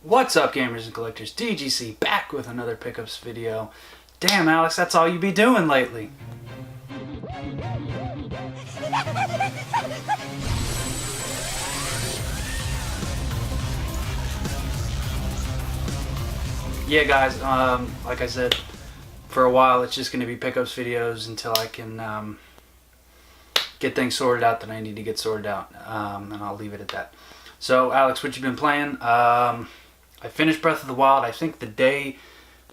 What's up, gamers and collectors? DGC back with another pickups video. Damn, Alex, that's all you be doing lately. Yeah, guys, like I said, for a while it's just going to be pickups videos until I can get things sorted out that I need to get sorted out, and I'll leave it at that. So, Alex, what you been playing? I finished Breath of the Wild, I think the day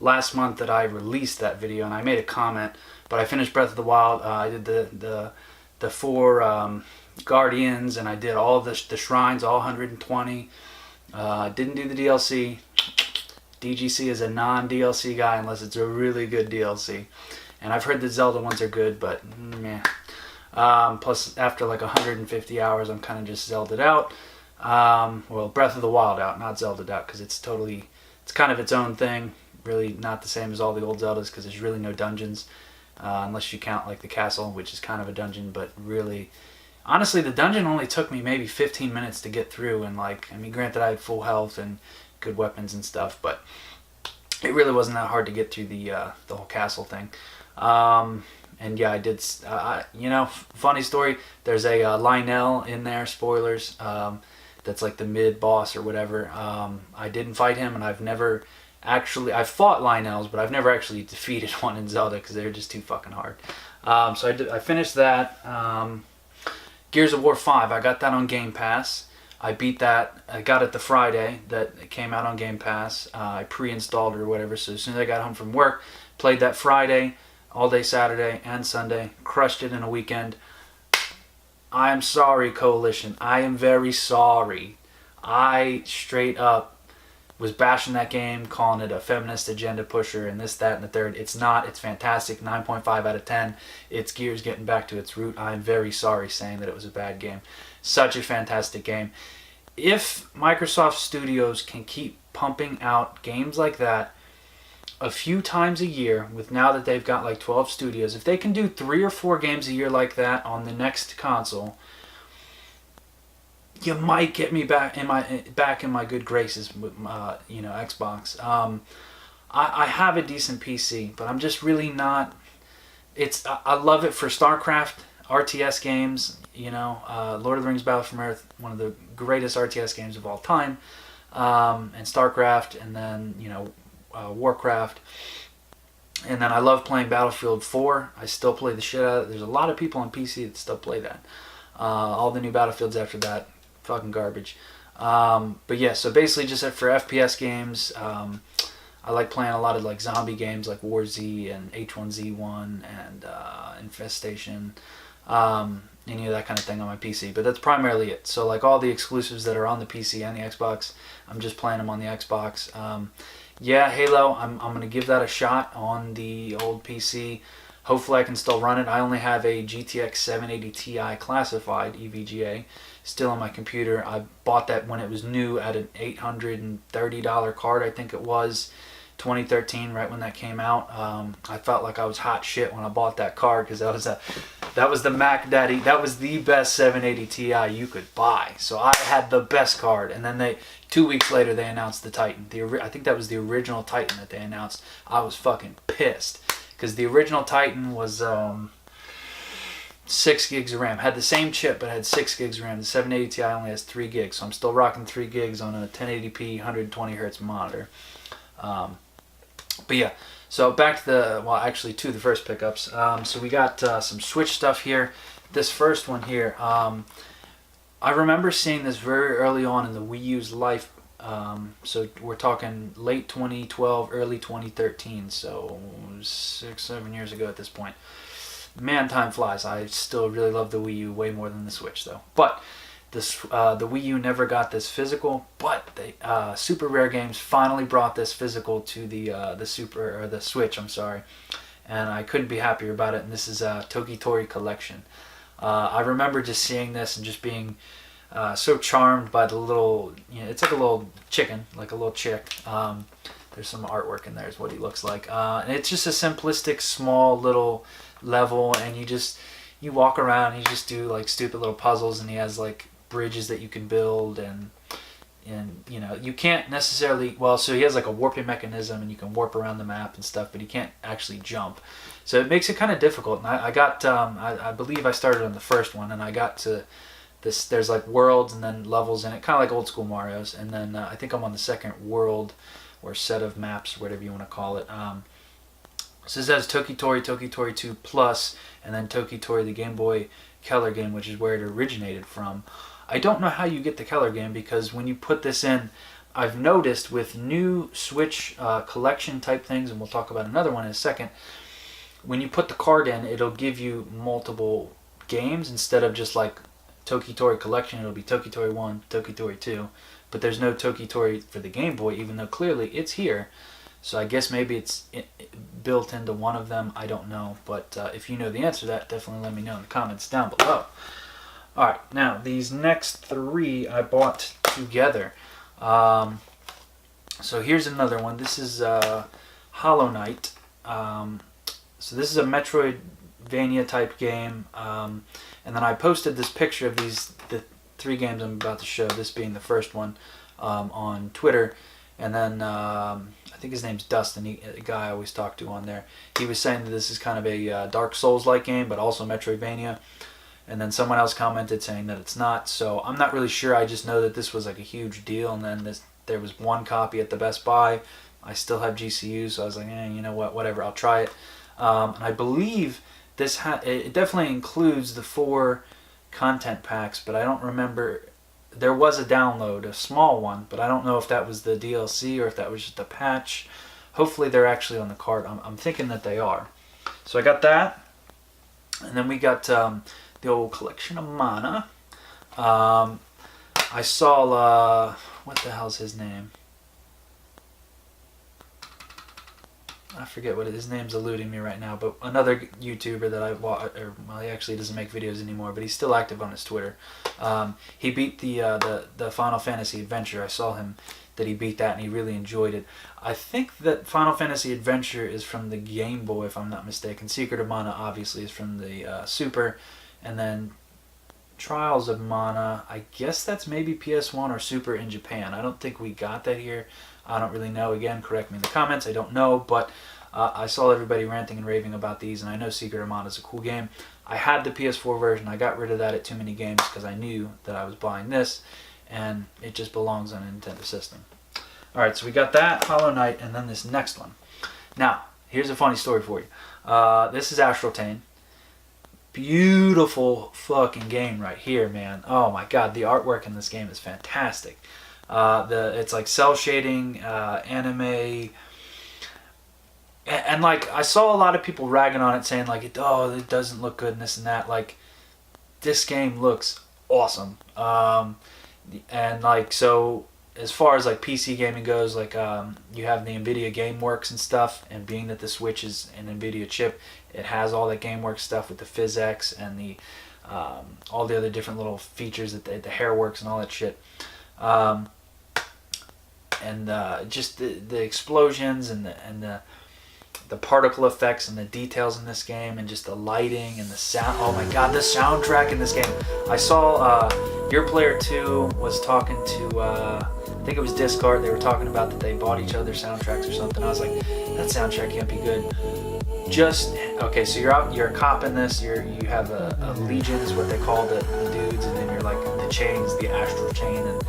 last month that I released that video, and I made a comment, but I finished Breath of the Wild. I did the four Guardians, and I did all the shrines, all 120. Didn't do the DLC. DGC is a non-DLC guy unless it's a really good DLC. And I've heard the Zelda ones are good, but meh. Plus, after like 150 hours, I'm kind of just Zelda'd out. Well, Breath of the Wild out, not Zelda'd out, because it's kind of its own thing. Really not the same as all the old Zeldas, because there's really no dungeons, unless you count like the castle, which is kind of a dungeon, but really, honestly, the dungeon only took me maybe 15 minutes to get through, and like, I mean, granted I had full health and good weapons and stuff, but it really wasn't that hard to get through the whole castle thing. And yeah, I did, you know, funny story, there's a Lionel in there, spoilers, that's like the mid-boss or whatever. I didn't fight him, and I've fought Lionels, but I've never actually defeated one in Zelda, because they're just too fucking hard. So I finished that. Gears of War 5, I got that on Game Pass. I beat that. I got it the Friday that it came out on Game Pass. I pre-installed it or whatever, so as soon as I got home from work, played that Friday, all day Saturday and Sunday, crushed it in a weekend. I am sorry, Coalition. I am very sorry. I straight up was bashing that game, calling it a feminist agenda pusher and this, that, and the third. It's not. It's fantastic. 9.5 out of 10. It's Gears getting back to its root. I'm very sorry saying that it was a bad game. Such a fantastic game. If Microsoft Studios can keep pumping out games like that a few times a year, with now that they've got like 12 studios, if they can do 3 or 4 games a year like that on the next console, you might get me back in my good graces with you know, Xbox. I have a decent PC, but I'm just really not. I love it for StarCraft, RTS games. You know, Lord of the Rings: Battle from Earth, one of the greatest RTS games of all time, and StarCraft, and then, you know, Warcraft, and then I love playing Battlefield 4. I still play the shit out of it. There's a lot of people on PC that still play that. All the new Battlefields after that, fucking garbage. But yeah, so basically just for FPS games, I like playing a lot of like zombie games like War Z and H1Z1 and Infestation, any of that kind of thing on my PC. But that's primarily it. So like all the exclusives that are on the PC and the Xbox, I'm just playing them on the Xbox. Yeah, Halo, I'm going to give that a shot on the old PC. Hopefully I can still run it. I only have a GTX 780 Ti classified EVGA still on my computer. I bought that when it was new at an $830 card, I think it was, 2013, right when that came out. I felt like I was hot shit when I bought that card, because that was the Mac Daddy. That was the best 780 Ti you could buy. So I had the best card, and then 2 weeks later they announced the Titan. I think that was the original Titan that they announced. I was fucking pissed, because the original Titan was 6 gigs of RAM. Had the same chip, but had 6 gigs of RAM. The 780 Ti only has 3 gigs, so I'm still rocking 3 gigs on a 1080p 120 hertz monitor. But yeah, so back to the first pickups. So we got some Switch stuff here. This first one here, I remember seeing this very early on in the Wii U's life. So we're talking late 2012, early 2013, so 6-7 years ago at this point. Man, time flies. I still really love the Wii U way more than the Switch, though. But the Wii U never got this physical, but Super Rare Games finally brought this physical to the Switch. I'm sorry, and I couldn't be happier about it. And this is a Toki Tori collection. I remember just seeing this and just being so charmed by the little, you know, it's like a little chicken, like a little chick. There's some artwork in there, is what he looks like, and it's just a simplistic, small little level, and you walk around and you just do like stupid little puzzles, and he has like bridges that you can build, and And you know, you can't necessarily, well, so he has like a warping mechanism and you can warp around the map and stuff, but he can't actually jump. So it makes it kind of difficult. And I got, I believe I started on the first one, and I got to this, there's like worlds and then levels in it, kind of like old school Mario's. And then I think I'm on the second world or set of maps, whatever you want to call it. So this has Toki Tori 2 Plus, and then Toki Tori, the Game Boy Color game, which is where it originated from. I don't know how you get the Color game, because when you put this in, I've noticed with new Switch collection type things, and we'll talk about another one in a second, when you put the card in, it'll give you multiple games instead of just like Toki Tori Collection. It'll be Toki Tori 1, Toki Tori 2, but there's no Toki Tori for the Game Boy, even though clearly it's here. So I guess maybe it's built into one of them. I don't know. But if you know the answer to that, definitely let me know in the comments down below. Alright, now these next three I bought together. So here's another one. This is Hollow Knight. So this is a Metroidvania type game. And then I posted this picture of the three games I'm about to show, this being the first one, on Twitter. And then I think his name's Dustin, a guy I always talk to on there. He was saying that this is kind of a Dark Souls-like game, but also Metroidvania. And then someone else commented saying that it's not. So I'm not really sure. I just know that this was like a huge deal. And then there was one copy at the Best Buy. I still have GCU, so I was like, you know what, whatever, I'll try it. And I believe this it definitely includes the 4 content packs, but I don't remember. There was a download, a small one, but I don't know if that was the DLC or if that was just a patch. Hopefully they're actually on the card. I'm thinking that they are. So I got that. And then we got the old collection of mana. I saw, what the hell's his name? I forget what his name's eluding me right now, but another YouTuber that I watch, or well, he actually doesn't make videos anymore, but he's still active on his Twitter. He beat the Final Fantasy Adventure. I saw him that he beat that, and he really enjoyed it. I think that Final Fantasy Adventure is from the Game Boy, if I'm not mistaken. Secret of Mana obviously is from the Super, and then Trials of Mana, I guess that's maybe PS1 or Super in Japan. I don't think we got that here. I don't really know. Again, correct me in the comments. I don't know, but I saw everybody ranting and raving about these, and I know Secret of Mana is a cool game. I had the PS4 version. I got rid of that at Too Many Games because I knew that I was buying this, and it just belongs on a Nintendo system. Alright, so we got that, Hollow Knight, and then this next one. Now, here's a funny story for you. This is Astral Chain. Beautiful fucking game right here, man. Oh my god, the artwork in this game is fantastic. It's like cell shading, anime, and like I saw a lot of people ragging on it, saying like, it doesn't look good and this and that. Like, this game looks awesome. And like, so as far as like PC gaming goes, like you have the NVIDIA GameWorks and stuff, and being that the Switch is an NVIDIA chip, it has all that GameWorks stuff with the PhysX and the all the other different little features, that the Hairworks and all that shit. And just the explosions and the particle effects and the details in this game, and just the lighting and the sound. Oh my god, the soundtrack in this game. I saw Your Player 2 was talking to, I think it was Discard. They were talking about that they bought each other soundtracks or something. I was like, that soundtrack can't be good. Okay, so you're a cop in this. You have a legion is what they call the dudes, and then you're like the chains, the astral chain, and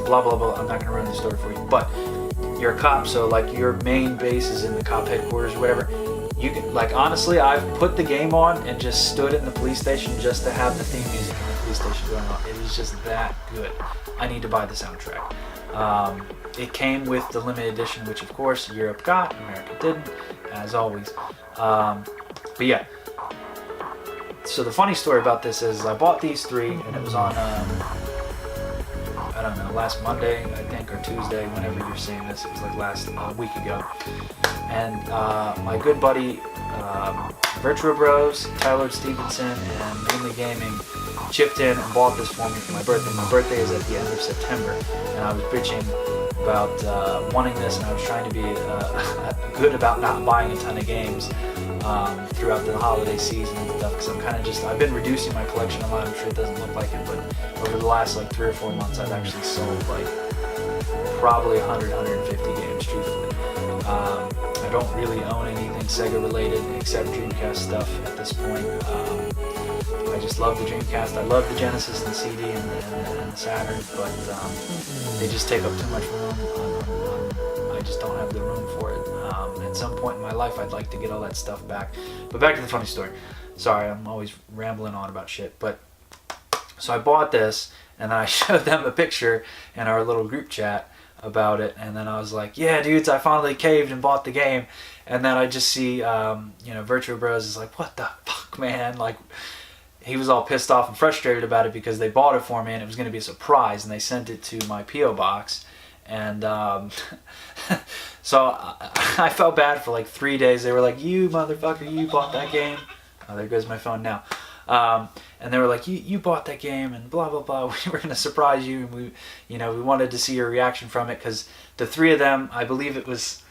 blah blah blah. I'm not gonna run the story for you, but you're a cop, so like your main base is in the cop headquarters or whatever. You can, like, honestly, I've put the game on and just stood in the police station just to have the theme music in the police station going on. It is just that good. I need to buy the soundtrack. It came with the limited edition, which of course Europe got, America didn't, as always. But yeah. So the funny story about this is I bought these 3, and it was on, I don't know, last Monday, I think, or Tuesday, whenever you're seeing this. It was like last week ago. And my good buddy, Virtua Bros, Tyler Stevenson, and Mainly Gaming chipped in and bought this for me for my birthday. My birthday is at the end of September, and I was bitching about wanting this, and I was trying to be good about not buying a ton of games throughout the holiday season and stuff, because I've been reducing my collection a lot. I'm sure it doesn't look like it, but over the last like 3 or 4 months, I've actually sold like probably 100, 150 games, truthfully. I don't really own anything Sega related except Dreamcast stuff at this point. I just love the Dreamcast. I love the Genesis and the CD and the Saturn, but they just take up too much room. I just don't have the room for it. At some point in my life, I'd like to get all that stuff back. But back to the funny story. Sorry, I'm always rambling on about shit. But so I bought this, and then I showed them a picture in our little group chat about it, and then I was like, yeah, dudes, I finally caved and bought the game. And then I just see, Virtua Bros is like, what the fuck, man? Like, he was all pissed off and frustrated about it because they bought it for me and it was going to be a surprise, and they sent it to my P.O. box. And so I felt bad for like 3 days. They were like, you motherfucker, you bought that game. Oh, there goes my phone now. And they were like, you bought that game and blah, blah, blah. We were going to surprise you. And we wanted to see your reaction from it, because the three of them, I believe it was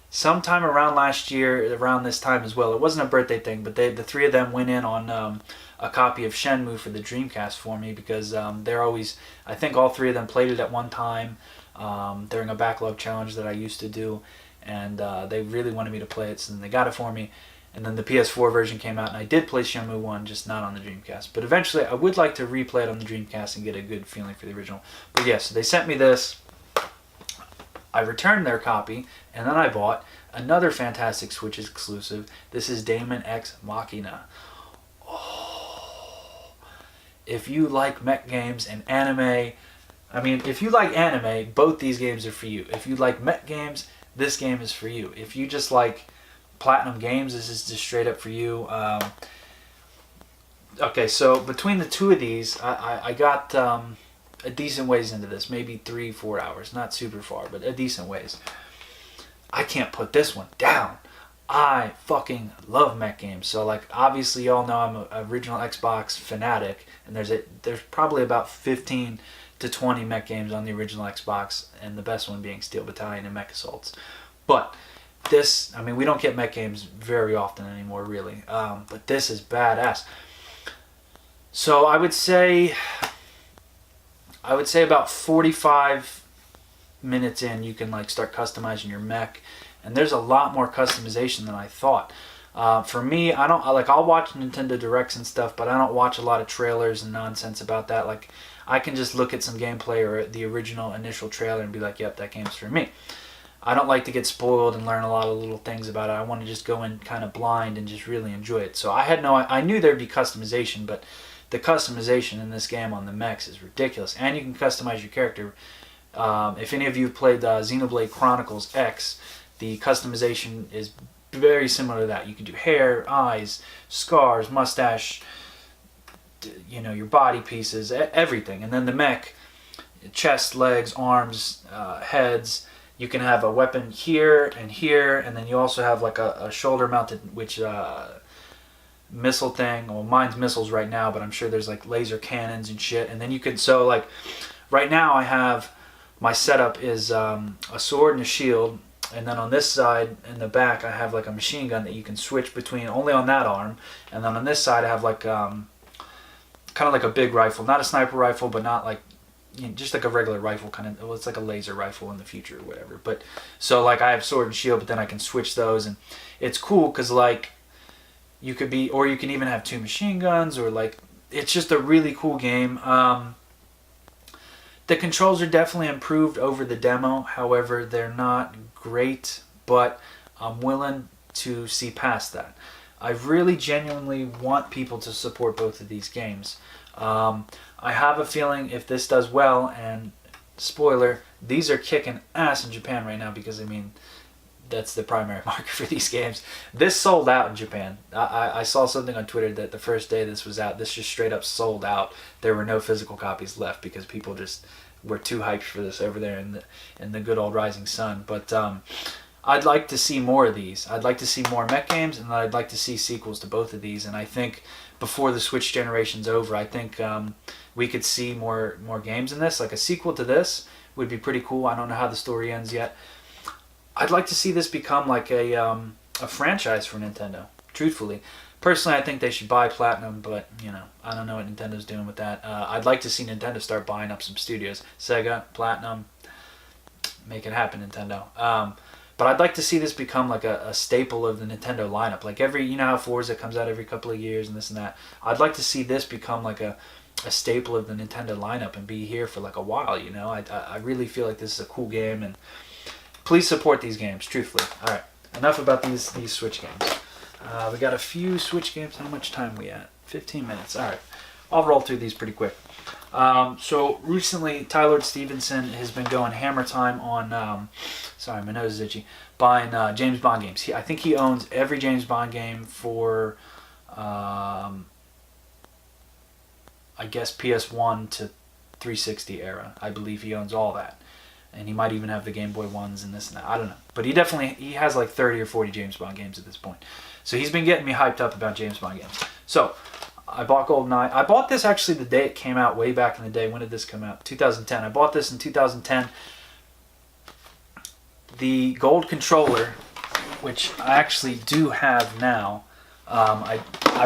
sometime around last year, around this time as well. It wasn't a birthday thing, but the three of them went in on a copy of Shenmue for the Dreamcast for me, because they're always, I think all three of them played it at one time during a backlog challenge that I used to do. And they really wanted me to play it, so then they got it for me. And then the PS4 version came out, and I did play Shenmue 1, just not on the Dreamcast. But eventually, I would like to replay it on the Dreamcast and get a good feeling for the original. But yes, they sent me this. I returned their copy, and then I bought another fantastic Switch exclusive. This is Daemon Ex Machina. Oh, if you like mech games and anime, if you like anime, both these games are for you. If you like mech games, this game is for you. If you just like Platinum Games, this is just straight up for you. Okay, so between the two of these, I got a decent ways into this, maybe 3-4 hours, not super far, but a decent ways. I can't put this one down. I fucking love mech games. So like, obviously y'all know I'm an original Xbox fanatic, and there's probably about 15 to 20 mech games on the original Xbox, and the best one being Steel Battalion and Mech Assaults. But this, we don't get mech games very often anymore, really. But this is badass. So I would say about 45 minutes in, you can like start customizing your mech, and there's a lot more customization than I thought. For me, I'll watch Nintendo Directs and stuff, but I don't watch a lot of trailers and nonsense about that. Like, I can just look at some gameplay or the original initial trailer and be like, yep, that game's for me. I don't like to get spoiled and learn a lot of little things about it. I want to just go in kind of blind and just really enjoy it. So I knew there'd be customization, but the customization in this game on the mechs is ridiculous. And you can customize your character. If any of you have played Xenoblade Chronicles X, the customization is very similar to that. You can do hair, eyes, scars, mustache, your body pieces, everything. And then the mech, chest, legs, arms, heads. You can have a weapon here, and then you also have like a shoulder-mounted missile thing. Well, mine's missiles right now, but I'm sure there's like laser cannons and shit. And then you could, so like, right now I have, my setup is a sword and a shield, and then on this side, in the back, I have like a machine gun that you can switch between only on that arm. And then on this side, I have like, kind of like a big rifle. Not a sniper rifle, but not like, just like a regular rifle, kind of. Well, it's like a laser rifle in the future or whatever. But so like I have sword and shield, but then I can switch those, and it's cool because like you could be, or you can even have two machine guns, or like, it's just a really cool game. The controls are definitely improved over the demo. However, they're not great, but I'm willing to see past that. I really genuinely want people to support both of these games. I have a feeling if this does well, and spoiler, these are kicking ass in Japan right now, because that's the primary market for these games. This sold out in Japan. I saw something on Twitter that the first day this was out, this just straight up sold out. There were no physical copies left because people just were too hyped for this over there in the good old Rising Sun. But I'd like to see more of these. I'd like to see more mech games, and I'd like to see sequels to both of these. And I think before the Switch generation's over, I think we could see more games in this. Like a sequel to this would be pretty cool. I don't know how the story ends yet. I'd like to see this become like a franchise for Nintendo, truthfully. Personally, I think they should buy Platinum, but, I don't know what Nintendo's doing with that. I'd like to see Nintendo start buying up some studios. Sega, Platinum, Make it happen, Nintendo. But I'd like to see this become like a staple of the Nintendo lineup. Like you know how Forza comes out every couple of years and this and that. I'd like to see this become like a staple of the Nintendo lineup and be here for like a while, you know? I really feel like this is a cool game, and please support these games, truthfully. Alright, enough about these Switch games. We got a few Switch games. How much time we at? 15 minutes. Alright, I'll roll through these pretty quick. So recently, Tyler Stevenson has been going hammer time on, sorry, my nose is itchy, buying James Bond games. I think he owns every James Bond game for, I guess, PS1 to 360 era. I believe he owns all that. And he might even have the Game Boy ones and this and that. I don't know. But he has like 30 or 40 James Bond games at this point. So he's been getting me hyped up about James Bond games. So I bought GoldenEye. I bought this actually the day it came out, way back in the day. When did this come out? 2010. I bought this in 2010. The gold controller, which I actually do have now. I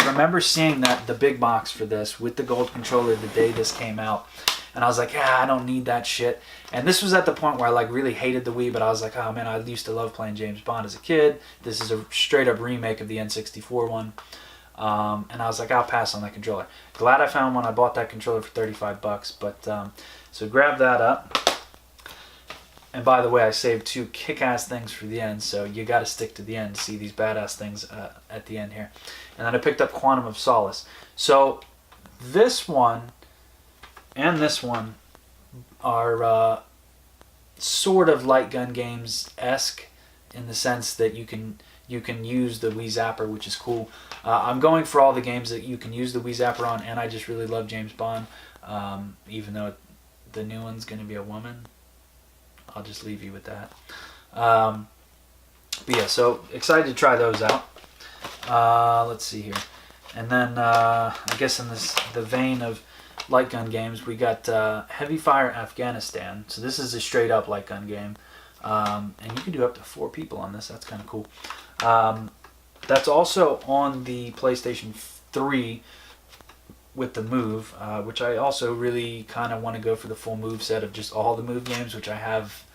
remember seeing the big box for this with the gold controller the day this came out. And I was like, I don't need that shit. And this was at the point where I like really hated the Wii, but I was like, oh man, I used to love playing James Bond as a kid. This is a straight up remake of the N64 one. And I was like, I'll pass on that controller. Glad I found one. I bought that controller for $35. But so grab that up. And by the way, I saved 2 kick-ass things for the end, so you got to stick to the end to see these badass things at the end here. And then I picked up Quantum of Solace. So this one and this one are sort of light gun games-esque in the sense that you can use the Wii Zapper, which is cool. I'm going for all the games that you can use the Wii Zapper on, and I just really love James Bond, even though the new one's going to be a woman. I'll just leave you with that. But yeah, so excited to try those out. Let's see here. And then I guess in the vein of light gun games, we got Heavy Fire Afghanistan. So this is a straight up light gun game. And you can do up to 4 people on this. That's kind of cool. That's also on the PlayStation 3 with the Move, which I also really kind of want to go for the full move set of just all the Move games, which I have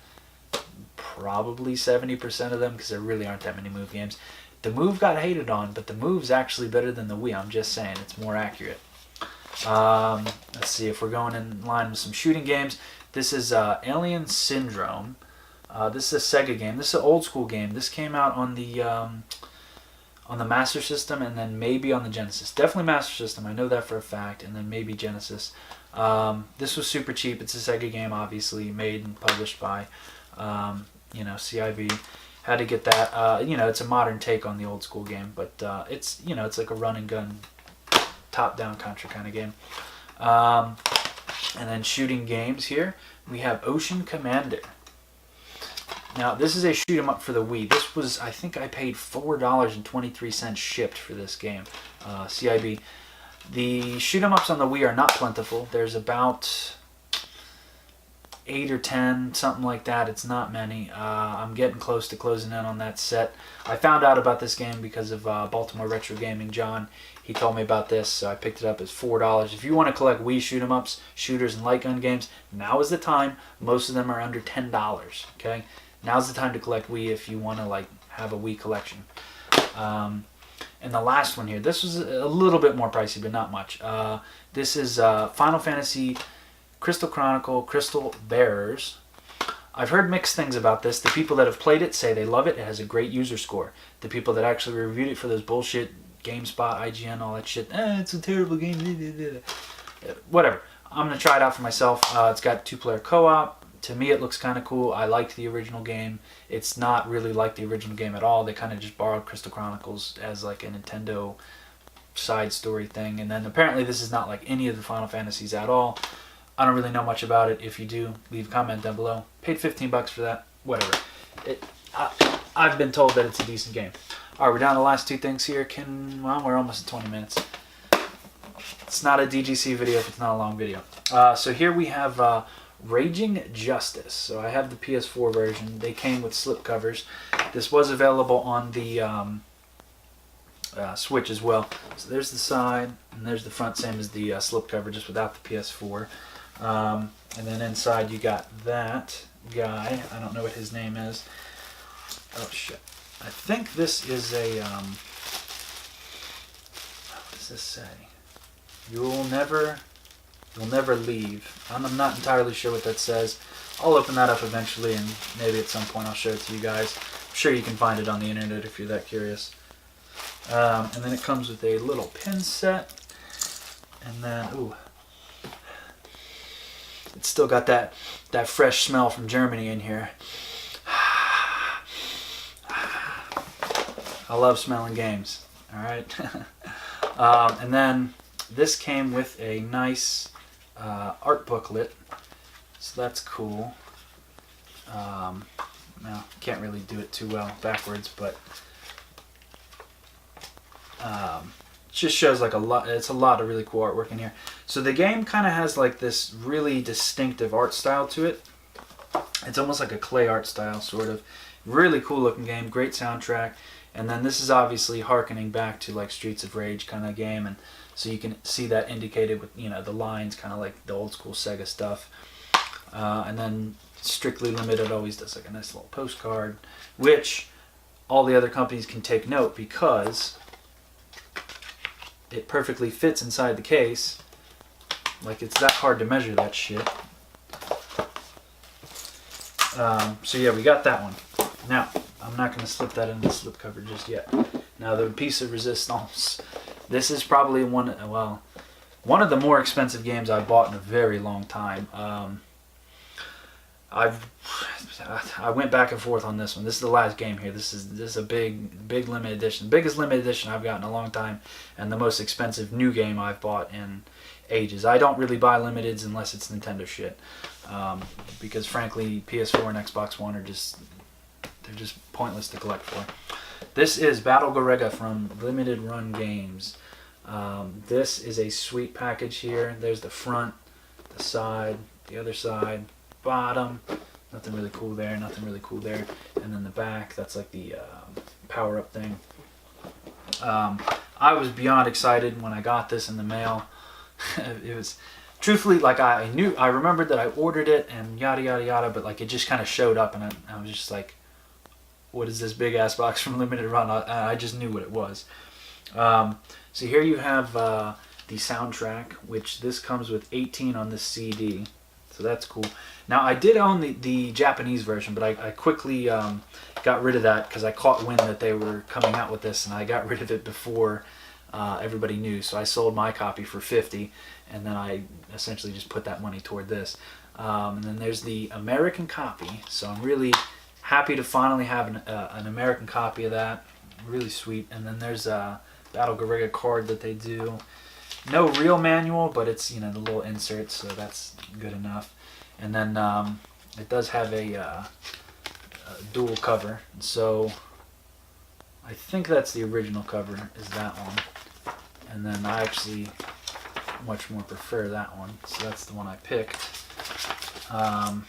probably 70% of them because there really aren't that many Move games. The Move got hated on, but the Move's actually better than the Wii. I'm just saying, it's more accurate. Let's see if we're going in line with some shooting games. This is Alien Syndrome. This is a Sega game. This is an old school game. This came out on the Master System and then maybe on the Genesis. Definitely Master System. I know that for a fact. And then maybe Genesis. This was super cheap. It's a Sega game, obviously, made and published by, CIV. Had to get that. It's a modern take on the old school game, but it's like a run and gun, top-down Contra kind of game. And then shooting games here, we have Ocean Commander. Now, this is a shoot 'em up for the Wii. This was, I think I paid $4.23 shipped for this game, CIB. The shoot 'em ups on the Wii are not plentiful. There's about 8 or 10, something like that. It's not many. I'm getting close to closing in on that set. I found out about this game because of Baltimore Retro Gaming John. He told me about this, so I picked it up as $4. If you want to collect Wii shoot 'em ups, shooters, and light gun games, now is the time. Most of them are under $10. Okay. Now's the time to collect Wii if you want to have a Wii collection. And the last one here, this was a little bit more pricey, but not much. This is Final Fantasy Crystal Chronicle Crystal Bearers. I've heard mixed things about this. The people that have played it say they love it. It has a great user score. The people that actually reviewed it for those bullshit GameSpot, IGN, all that shit, it's a terrible game. Whatever. I'm going to try it out for myself. It's got 2-player co-op. To me, it looks kind of cool. I liked the original game. It's not really like the original game at all. They kind of just borrowed Crystal Chronicles as like a Nintendo side story thing. And then apparently this is not like any of the Final Fantasies at all. I don't really know much about it. If you do, leave a comment down below. Paid $15 for that. Whatever. I've been told that it's a decent game. All right, we're down to the last 2 things here. We're almost at 20 minutes. It's not a DGC video if it's not a long video. So here we have Raging Justice. So I have the PS4 version. They came with slipcovers. This was available on the Switch as well. So there's the side, and there's the front, same as the slipcover, just without the PS4. And then inside you got that, guy. I don't know what his name is. Oh shit. I think this is a, what does this say? You'll never leave. I'm not entirely sure what that says. I'll open that up eventually, and maybe at some point I'll show it to you guys. I'm sure you can find it on the internet if you're that curious. And then it comes with a little pin set. And then, ooh, it's still got that fresh smell from Germany in here. I love smelling games. All right. And then this came with a nice art booklet, so that's cool. Now, can't really do it too well backwards, but it just shows like a lot. It's a lot of really cool artwork in here. So the game kind of has like this really distinctive art style to it. It's almost like a clay art style, sort of. Really cool looking game, great soundtrack. And then this is obviously harkening back to like Streets of Rage kind of game, and so you can see that indicated with, you know, the lines, kind of like the old school Sega stuff. And then Strictly Limited always does like a nice little postcard, which all the other companies can take note because it perfectly fits inside the case. Like, it's that hard to measure that shit. So yeah, we got that one. Now, I'm not going to slip that into the slipcover just yet. Now, the piece of resistance. This is probably one of the more expensive games I've bought in a very long time. I went back and forth on this one. This is the last game here. This is a big limited edition. Biggest limited edition I've got in a long time, and the most expensive new game I've bought in ages. I don't really buy limiteds unless it's Nintendo shit, because frankly PS4 and Xbox One are just pointless to collect for. This is Battle Gorega from Limited Run Games. This is a sweet package here. There's the front, the side, the other side, bottom. Nothing really cool there, nothing really cool there. And then the back, that's like the power-up thing. I was beyond excited when I got this in the mail. It was, truthfully, like I remembered that I ordered it and yada yada yada, but like it just kind of showed up, and I was just like, what is this big ass box from Limited Run? I just knew what it was. So here you have the soundtrack, which this comes with 18 on this CD. So that's cool. Now, I did own the Japanese version, but I quickly got rid of that because I caught wind that they were coming out with this, and I got rid of it before everybody knew. So I sold my copy for $50, and then I essentially just put that money toward this. And then there's the American copy. So I'm really happy to finally have an American copy of that. Really sweet. And then there's a Battle Gorega card that they do. No real manual, but it's, you know, the little inserts, so that's good enough. And then it does have a dual cover, so I think that's the original cover, is that one. And then I actually much more prefer that one, so that's the one I picked. So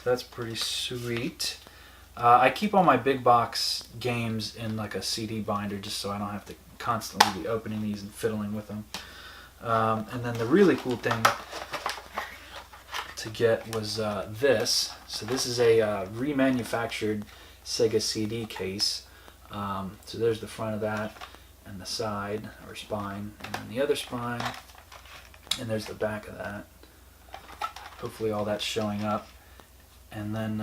that's pretty sweet. I keep all my big box games in like a CD binder just so I don't have to constantly be opening these and fiddling with them. And then the really cool thing to get was this. So this is a remanufactured Sega CD case. So there's the front of that, and the side, or spine, and then the other spine, and there's the back of that. Hopefully all that's showing up. And then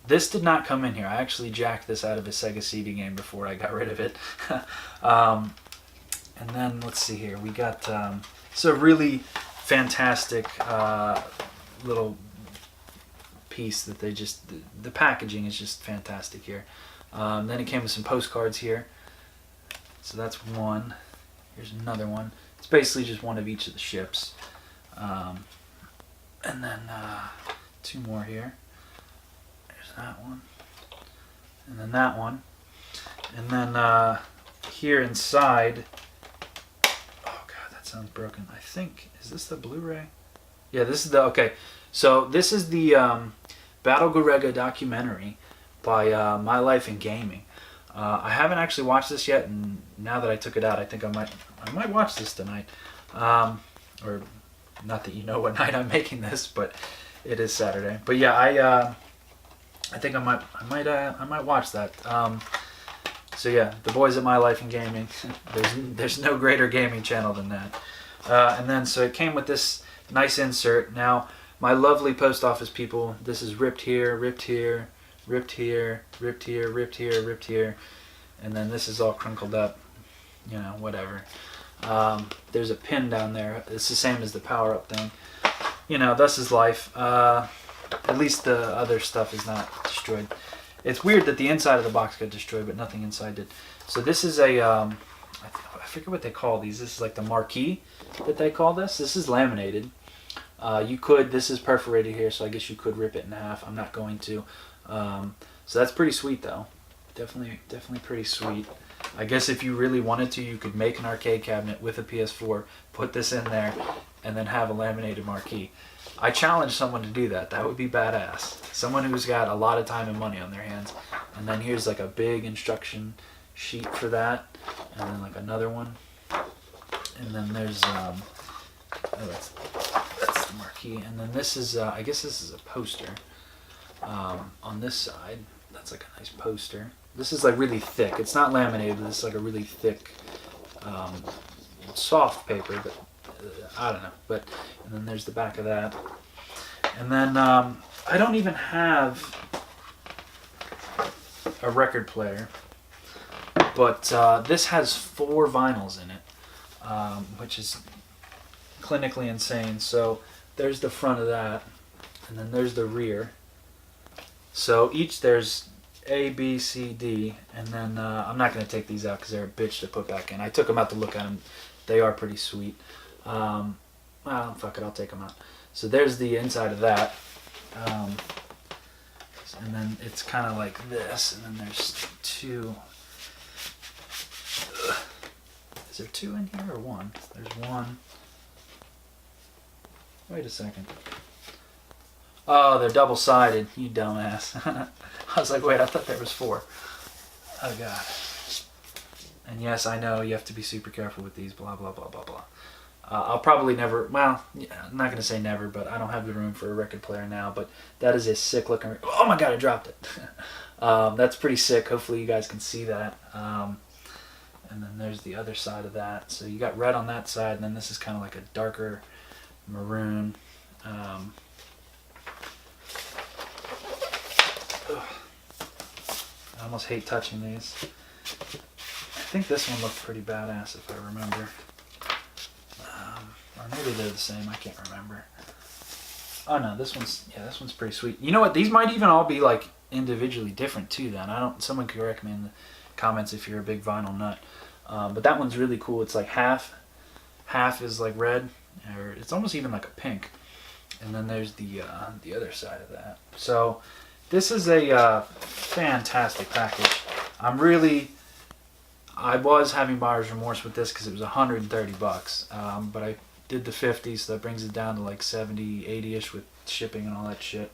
this did not come in here. I actually jacked this out of a Sega CD game before I got rid of it. And then let's see here. We got it's a really fantastic little piece that they just, the packaging is just fantastic here. Then it came with some postcards here. So that's one. Here's another one. It's basically just one of each of the ships. And then two more here. That one, and then that one, and then here inside, oh god, that sounds broken. I think, is this the Blu-ray? Yeah, this is the, okay, so this is the Battle Gorega documentary by My Life in Gaming. I haven't actually watched this yet, and now that I took it out, I think I might watch this tonight. Or not that you know what night I'm making this, but It is Saturday, but yeah, I think I might watch that. So yeah, The Boys at My Life in Gaming. There's no greater gaming channel than that. And then so it came with this nice insert. Now my lovely post office people, this is ripped here, ripped here, ripped here, ripped here, ripped here, ripped here, and then this is all crinkled up. You know, whatever. There's a pin down there. It's the same as the power up thing. You know, thus is life. At least the other stuff is not destroyed. It's weird that the inside of the box got destroyed, but nothing inside did. So this is a, I forget what they call these. This is like the marquee that they call this. This is laminated. This is perforated here, so I guess you could rip it in half. I'm not going to. So that's pretty sweet though. Definitely pretty sweet. I guess if you really wanted to, you could make an arcade cabinet with a PS4, put this in there, and then have a laminated marquee. I challenge someone to do that. That would be badass. Someone who's got a lot of time and money on their hands. And then here's like a big instruction sheet for that. And then like another one. And then there's, that's the marquee. And then this is, I guess this is a poster. On this side, that's like a nice poster. This is like really thick. It's not laminated, but it's like a really thick, soft paper, but I don't know. But and then there's the back of that. And then I don't even have a record player, but this has 4 vinyls in it, which is clinically insane. So there's the front of that, and then there's the rear. So each there's A, B, C, D, and then I'm not going to take these out because they're a bitch to put back in. I took them out to look at them. They are pretty sweet. Well, fuck it, I'll take them out. So there's the inside of that. And then it's kind of like this, and then there's 2. Is there 2 in here or 1? There's 1. Wait a second. Oh, they're double-sided, you dumbass. I was like, wait, I thought there was 4. Oh, God. And yes, I know you have to be super careful with these, blah, blah, blah, blah, blah. I'll probably never, well, I'm not going to say never, but I don't have the room for a record player now, but that is a sick looking, oh my God, I dropped it. That's pretty sick. Hopefully you guys can see that. And then there's the other side of that. So you got red on that side, and then this is kind of like a darker maroon. I almost hate touching these. I think this one looked pretty badass if I remember. Or maybe they're the same, I can't remember. Oh no, this one's pretty sweet. You know what, these might even all be like individually different too then. Someone could correct me in the comments if you're a big vinyl nut. But that one's really cool. It's like half is like red, or it's almost even like a pink. And then there's the other side of that. So this is a fantastic package. I was having buyer's remorse with this because it was $130, but I did the 50, so that brings it down to like 70, 80-ish with shipping and all that shit.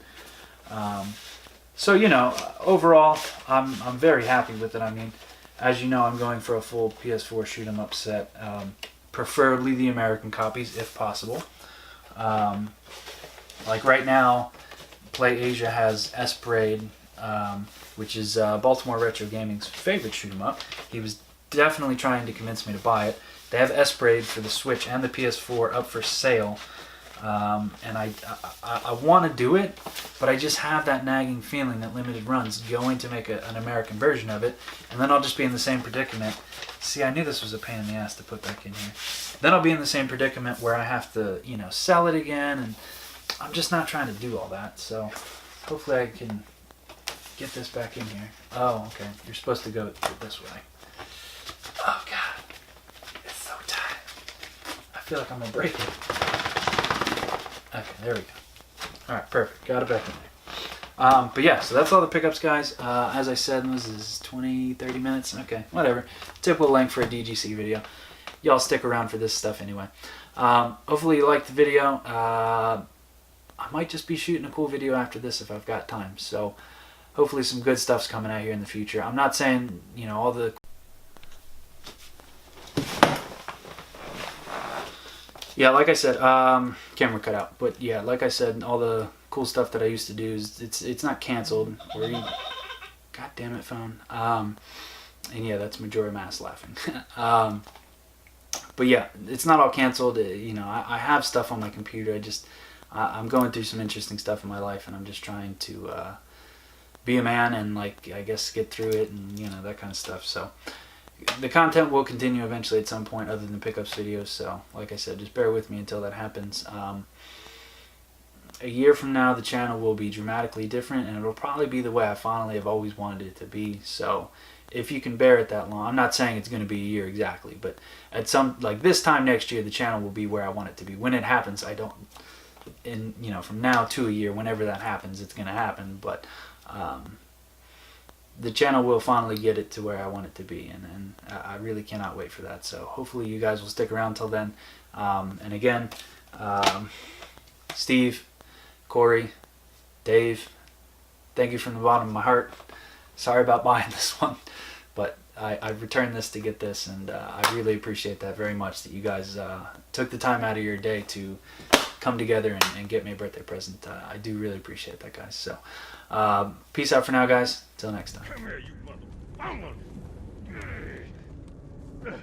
So you know, overall, I'm very happy with it. I mean, as you know, I'm going for a full PS4 shoot 'em up set, preferably the American copies if possible. Like right now, Play Asia has S-Braid, which is Baltimore Retro Gaming's favorite shoot 'em up. He was definitely trying to convince me to buy it. They have S-Braid for the Switch and the PS4 up for sale, and I want to do it, but I just have that nagging feeling that Limited Run's going to make an American version of it, and then I'll just be in the same predicament. See, I knew this was a pain in the ass to put back in here. Then I'll be in the same predicament where I have to, you know, sell it again, and I'm just not trying to do all that. So hopefully I can get this back in here. Oh, okay. You're supposed to go this way. Oh God, it's so tight. I feel like I'm gonna break it. Okay, there we go. All right, perfect. Got it back in there. But yeah, so that's all the pickups, guys. As I said, this is 20, 30 minutes. Okay, whatever. Typical length for a DGC video. Y'all stick around for this stuff anyway. Hopefully you liked the video. I might just be shooting a cool video after this if I've got time. So hopefully some good stuff's coming out here in the future. I'm not saying, you know, all the... Yeah, like I said, camera cut out. But yeah, like I said, all the cool stuff that I used to do is it's not canceled. Or even, God damn it, phone. And yeah, that's Majora Mass laughing. But yeah, it's not all canceled. You know, I have stuff on my computer. I'm going through some interesting stuff in my life, and I'm just trying to be a man and, like, I guess get through it, and you know, that kind of stuff. So the content will continue eventually at some point, other than pickups videos. So like I said, just bear with me until that happens. A year from now, the channel will be dramatically different, and it'll probably be the way I finally have always wanted it to be. So if you can bear it that long, I'm not saying it's going to be a year exactly, but at some, like this time next year, the channel will be where I want it to be. When it happens, I don't, in, you know, from now to a year, whenever that happens, it's going to happen. But the channel will finally get it to where I want it to be, and I really cannot wait for that. So hopefully you guys will stick around till then. And again, Steve, Corey, Dave, thank you from the bottom of my heart. Sorry about buying this one, but I returned this to get this, and I really appreciate that very much, that you guys took the time out of your day to come together and get me a birthday present. I do really appreciate that, guys. So peace out for now, guys. Till next time. Come here, you mother...